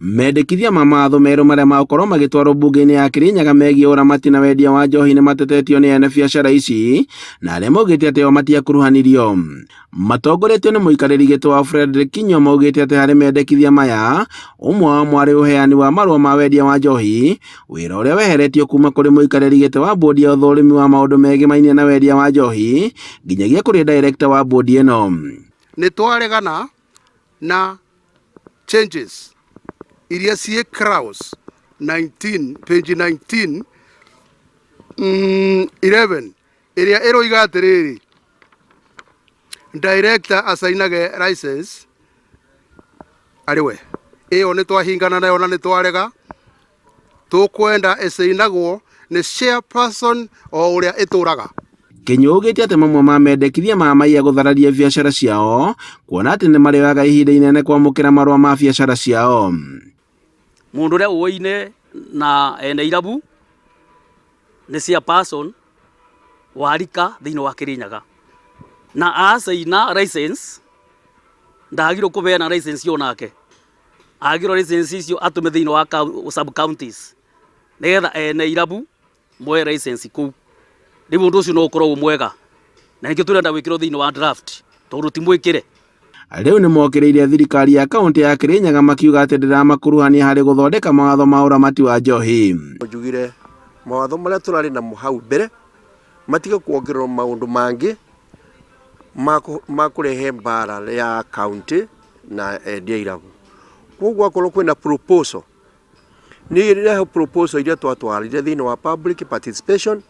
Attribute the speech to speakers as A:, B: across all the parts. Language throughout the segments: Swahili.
A: Mendekithia ma matho merũ maria magukorwo magitwarwo bunge-inĩ ya Kirinyaga megiĩ ũramati na wendia wa njohi nĩ matetetio nĩ ene biacara ici na arĩa maugĩte atĩ o matiakuruhanirio. Matongoretio nĩ mũikarĩri gĩtĩ wa Fredrick Kinyo maugĩte atĩ harĩ mendekithia maya ũmwe wamo arĩ ũheani wa marũa ma wendia wa njohi, wĩra ũrĩa weheretio kuma kũrĩ mũikarĩri gĩtĩ wa bodi ya ũthũrimi wa maũndũ megemainie na wendia wa njohi nginyagia kũrĩ director wa bodi ĩno.
B: Nĩ twaregana na changes iria ciĩ clause 19 page 19 11 iria iroiga atĩrĩrĩ, director asainage license arĩ we. Ĩyo nĩ twahingana nayo na nĩ twarega, tũkwenda ĩsainagwo nĩ chairperson o ũrĩa ĩtũraga.
A: Kinyo ugĩte atĩ mamwe ma mendekithia ma maiya gũthararia biacara ciao kuona atĩ nĩ marĩoyaga ihinda inene kwamũkĩra marũa ma biacara ciao.
C: Mũndũ ũrĩa ũine na ene irabu nĩ chairperson wa rika thĩinĩ wa Kirinyaga, na asaina license ndagĩrĩirwo kũbeana license yo nake, agĩrĩirwo license icio atũme thĩinĩ wa sub counties nĩgetha ene irabu moe license kũu. Rĩu ũndũ ũcio no ũkorwo mwega na nĩkĩo tũrenda gwĩkĩrwo thĩinĩ wa draft tondũ ti mwĩkĩre.
A: Rĩu nĩ mokĩrĩire thirikari ya kaunti ya Kirinyaga makiuga atĩ ndĩramakuruhania harĩ gũthondeka mawatho ma ũramati wa njohi.
D: Njugire mawatho marĩa tũrarĩ namo hau mbere matige kuongererwo maũndũ mangĩ ma kũrehe mbara ya kaunti na endia irabu. Koguo akorwo kwĩna proposal nĩ ĩrehe proposal iria twatwarire thĩinĩ wa public participation,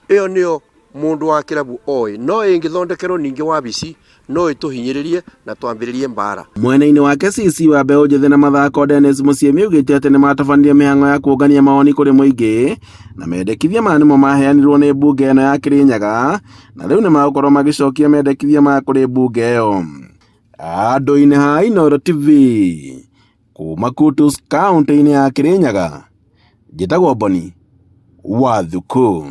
D: ĩyo nĩyo mũndũ wa kĩrabu oĩ, no ĩngĩthondekerwo ningĩ wabici no ĩtũhinyĩrĩrie na twambĩrĩrie mbara.
A: Mwena-inĩ wake CC wa mbeũ njĩthĩ na mathako Dennis Muciemi augĩte atĩ nĩ matabanire mĩhang'o ya kuongania mawoni kũrĩ mũingĩ na mendekithia maya nĩmo maheanirwo nĩ bunge ĩno ya Kirinyaga na rĩu nĩ magũkorwo magĩcokia mendekithia maya kũrĩ bunge ĩyo. Andũ-inĩ ha Inooro TV kuma Kutus kaunti-inĩ ya Kirinyaga, njĩtagwo Boni Wathuku.